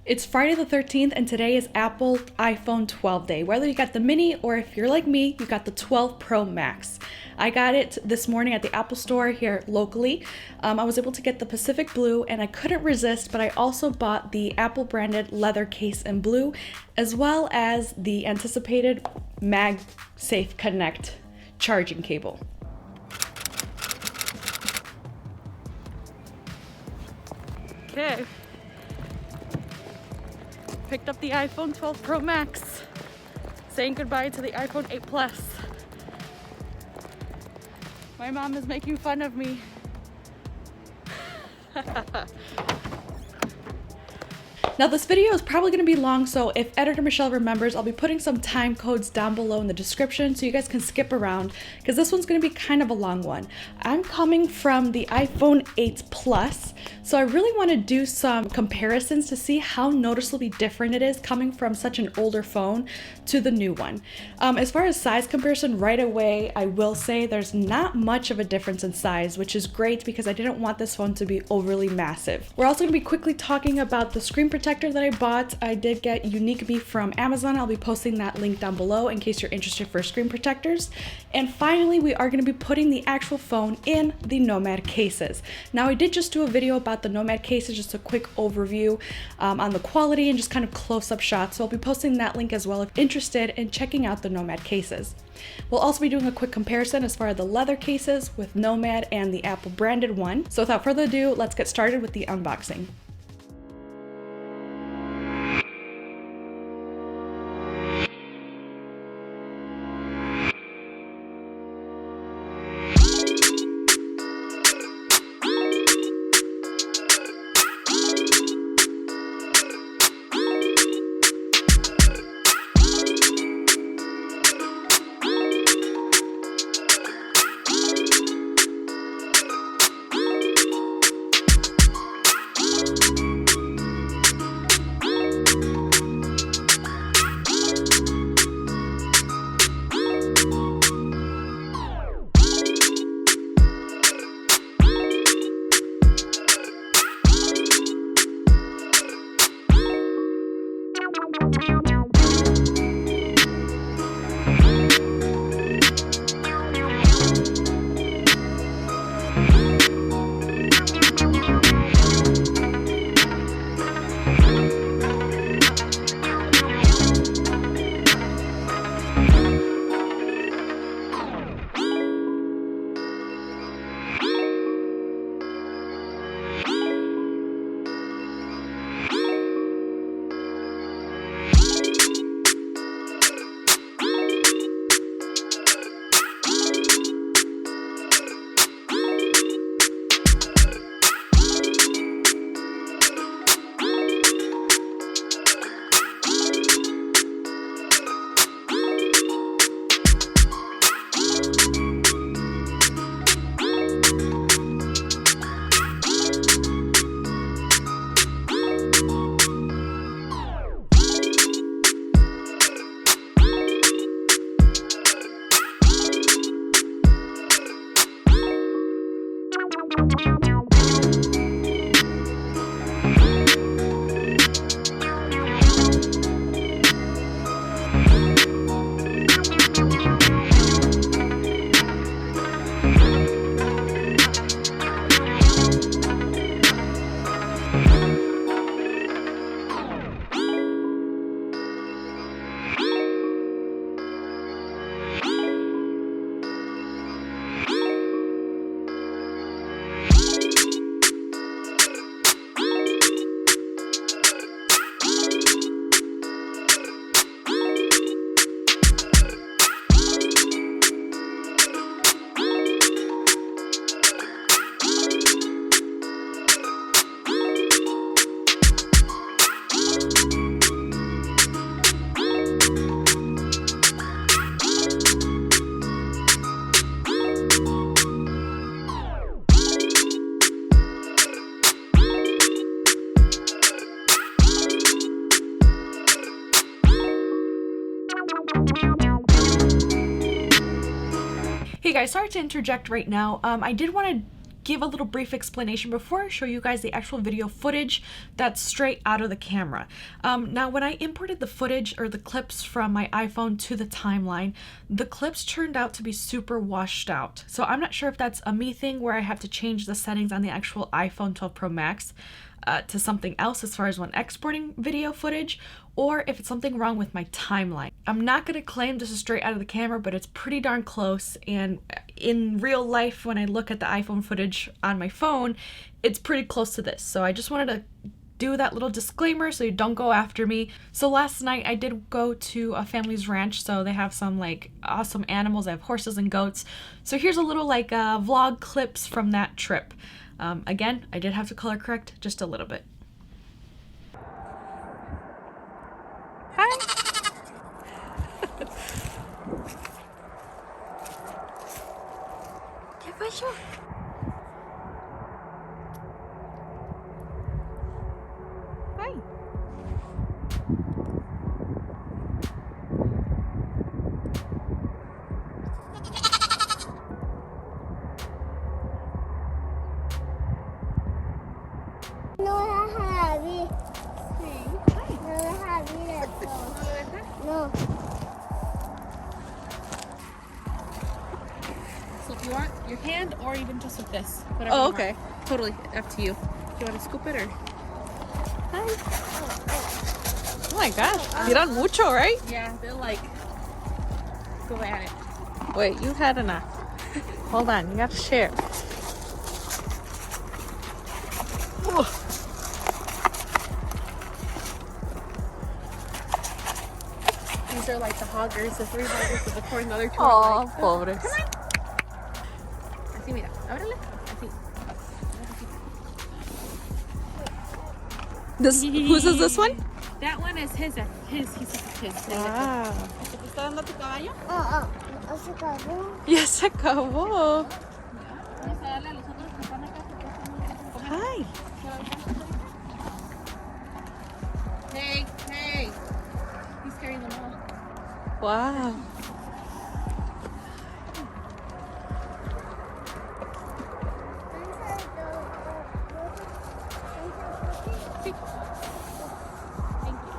It's Friday the 13th and today is Apple iPhone 12 day. Whether you got the mini or if you're like me, you got the 12 Pro Max. I got it this morning at the Apple store here locally. I was able to get the Pacific Blue and I couldn't resist, but I also bought the Apple branded leather case in blue, as well as the anticipated MagSafe Connect charging cable. Okay. Picked up the iPhone 12 Pro Max, saying goodbye to the iPhone 8 Plus. My mom is making fun of me. Now this video is probably going to be long, so if Editor Michelle remembers, I'll be putting some time codes down below in the description so you guys can skip around, because this one's going to be kind of a long one. I'm coming from the iPhone 8 Plus, so I really want to do some comparisons to see how noticeably different it is coming from such an older phone to the new one. As far as size comparison, right away I will say there's not much of a difference in size, which is great because I didn't want this phone to be overly massive. We're also going to be quickly talking about the screen protector that I bought. I did get Unique Me from Amazon. I'll be posting that link down below in case you're interested for screen protectors. And finally, we are going to be putting the actual phone in the Nomad Cases. Now, I did just do a video about the Nomad Cases, just a quick overview on the quality and just kind of close-up shots. So I'll be posting that link as well if interested in checking out the Nomad Cases. We'll also be doing a quick comparison as far as the leather cases with Nomad and the Apple branded one. So without further ado, let's get started with the unboxing. Hey guys, sorry to interject right now. I did want to give a little brief explanation before I show you guys the actual video footage that's straight out of the camera. Now, when I imported the footage or the clips from my iPhone to the timeline, the clips turned out to be super washed out. So I'm not sure if that's a me thing where I have to change the settings on the actual iPhone 12 Pro Max to something else as far as when exporting video footage, or if it's something wrong with my timeline. I'm not going to claim this is straight out of the camera, but it's pretty darn close, and in real life when I look at the iPhone footage on my phone, it's pretty close to this. So I just wanted to do that little disclaimer so you don't go after me. So last night I did go to a family's ranch, so they have some like awesome animals. They have horses and goats. So here's a little like vlog clips from that trip. Again, I did have to color correct just a little bit. Hi. ¿Qué pasó? Hi. No deja abrir. Sí. No deja abrir esto. ¿No lo dejas? No. So if you want your hand or even just with this. Whatever Oh, you okay. want. Totally up to you. Do you want to scoop it or? Hi. Oh my gosh. Tiran mucho, right? Yeah, they'll like go at it. Wait, you had enough. Hold on, you gotta share. Oh. These are like the hoggers, the 3 hoggers, but the 4 another 2 Oh, are like, pobres. así mira, ábrele, así. Whose is this one? That one is his. His. Wow. ¿Te está dando tu caballo? Se acabó. Ya se acabó. Vamos a darle a los otros que están acá porque están muy comiendo. Hi. Hey. He's carrying them all. Wow. Sí. Thank you.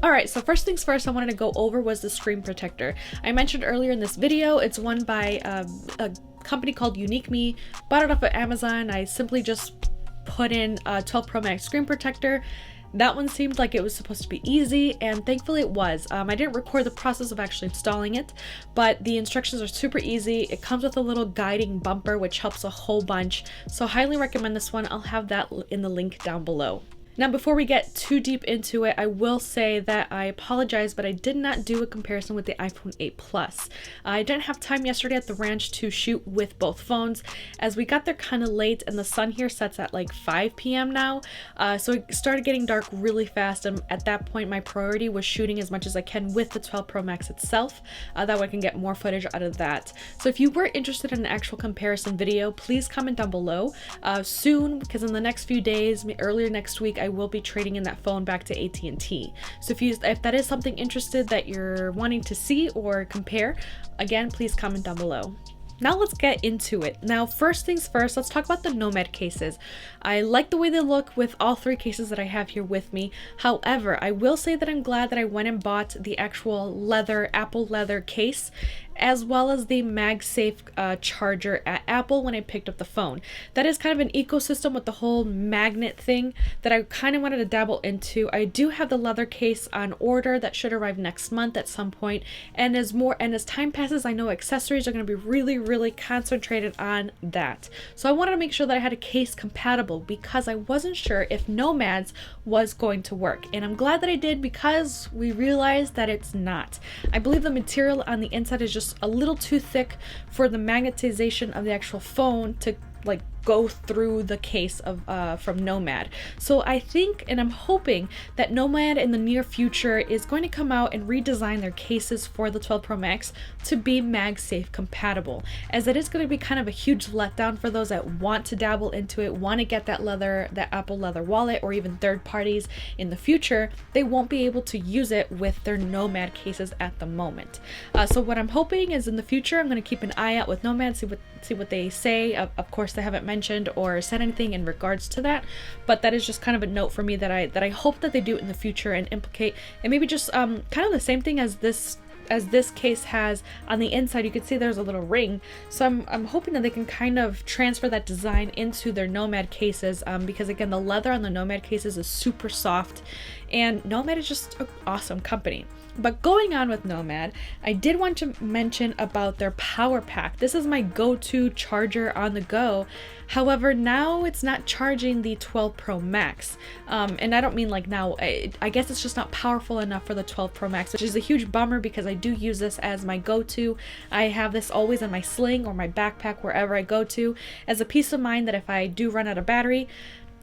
Alright, so first things first I wanted to go over was the screen protector. I mentioned earlier in this video, it's one by a company called Unique Me. Bought it off of Amazon. I simply just put in a 12 Pro Max screen protector. That one seemed like it was supposed to be easy, and thankfully it was. I didn't record the process of actually installing it, but the instructions are super easy. It comes with a little guiding bumper, which helps a whole bunch. So highly recommend this one. I'll have that in the link down below. Now, before we get too deep into it, I will say that I apologize, but I did not do a comparison with the iPhone 8 Plus. I didn't have time yesterday at the ranch to shoot with both phones, as we got there kind of late and the sun here sets at like 5 p.m. now. So it started getting dark really fast, and at that point my priority was shooting as much as I can with the 12 Pro Max itself. That way I can get more footage out of that. So if you were interested in an actual comparison video, please comment down below soon, because in the next few days, earlier next week, I will be trading in that phone back to AT&T. So if that is something interested that you're wanting to see or compare, again, please comment down below. Now let's get into it. Now, first things first, let's talk about the Nomad cases. I like the way they look with all three cases that I have here with me. However, I will say that I'm glad that I went and bought the actual leather, Apple leather case, as well as the MagSafe charger at Apple when I picked up the phone. That is kind of an ecosystem with the whole magnet thing that I kind of wanted to dabble into. I do have the leather case on order that should arrive next month at some point, and as time passes, I know accessories are going to be really concentrated on that. So I wanted to make sure that I had a case compatible, because I wasn't sure if Nomad's was going to work, and I'm glad that I did, because we realized that it's not. I believe the material on the inside is just a little too thick for the magnetization of the actual phone to like go through the case of from Nomad. So I think, and I'm hoping, that Nomad in the near future is going to come out and redesign their cases for the 12 Pro Max to be MagSafe compatible, as it is going to be kind of a huge letdown for those that want to dabble into it, want to get that Apple leather wallet, or even third parties in the future. They won't be able to use it with their Nomad cases at the moment. So what I'm hoping is in the future, I'm going to keep an eye out with Nomad, see what they say. Of course, they haven't mentioned or said anything in regards to that, but that is just kind of a note for me that I hope that they do it in the future and implicate, and maybe just kind of the same thing as this case has on the inside. You can see there's a little ring, so I'm hoping that they can kind of transfer that design into their Nomad cases, because again, the leather on the Nomad cases is super soft, and Nomad is just an awesome company. But going on with Nomad, I did want to mention about their power pack. This is my go-to charger on the go. However, now it's not charging the 12 Pro Max. And I don't mean like now, I guess it's just not powerful enough for the 12 Pro Max, which is a huge bummer, because I do use this as my go-to. I have this always in my sling or my backpack wherever I go to, as a peace of mind that if I do run out of battery,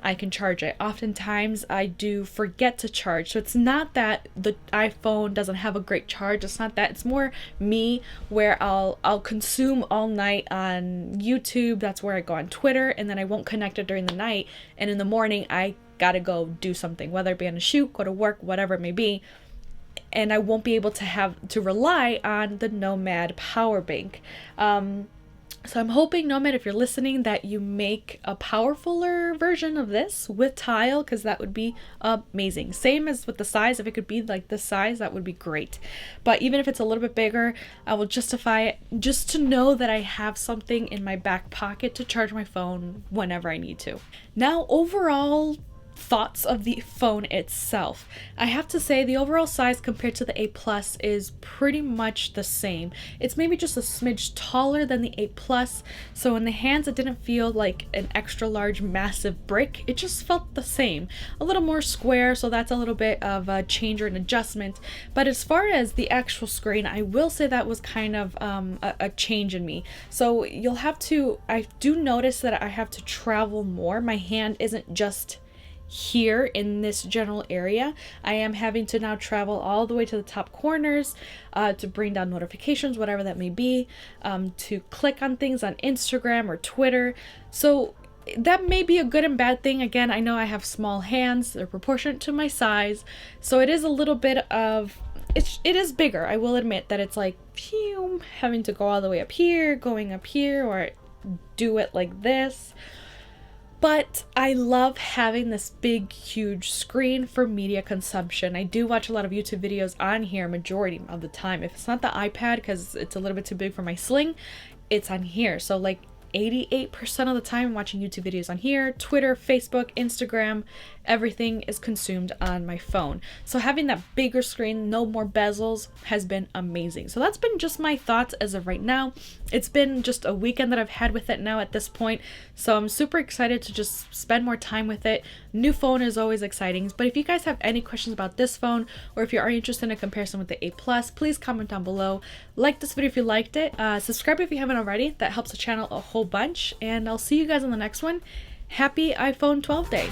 I can charge it. Oftentimes I do forget to charge, so it's not that the iPhone doesn't have a great charge. It's not that. It's more me, where I'll consume all night on YouTube. That's where I go on Twitter, and then I won't connect it during the night, and in the morning I gotta go do something, whether it be on a shoot, go to work, whatever it may be, and I won't be able to rely on the Nomad power bank. So I'm hoping, Nomad, if you're listening, that you make a powerfuler version of this with tile, because that would be amazing. Same as with the size. If it could be like this size, that would be great. But even if it's a little bit bigger, I will justify it just to know that I have something in my back pocket to charge my phone whenever I need to. Now, overall thoughts of the phone itself. I have to say the overall size compared to the 8 Plus is pretty much the same. It's maybe just a smidge taller than the 8 Plus, so in the hands it didn't feel like an extra large massive brick. It just felt the same. A little more square, so that's a little bit of a change or an adjustment. But as far as the actual screen, I will say that was kind of a change in me. So I do notice that I have to travel more. My hand isn't just here in this general area. I am having to now travel all the way to the top corners to bring down notifications, whatever that may be, to click on things on Instagram or Twitter. So that may be a good and bad thing. Again, I know I have small hands, they're proportionate to my size, so it is a little bit of it is bigger. I will admit that it's like having to go all the way up here, going up here, or do it like this. But I love having this big, huge screen for media consumption. I do watch a lot of YouTube videos on here majority of the time. If it's not the iPad, because it's a little bit too big for my sling, it's on here. So like 88% of the time I'm watching YouTube videos on here. Twitter, Facebook, Instagram, everything is consumed on my phone. So having that bigger screen, no more bezels, has been amazing. So that's been just my thoughts as of right now. It's been just a weekend that I've had with it now at this point. So I'm super excited to just spend more time with it. New phone is always exciting. But if you guys have any questions about this phone, or if you are interested in a comparison with the 8 Plus, please comment down below. Like this video if you liked it. Subscribe if you haven't already. That helps the channel a whole bunch. And I'll see you guys on the next one. Happy iPhone 12 day.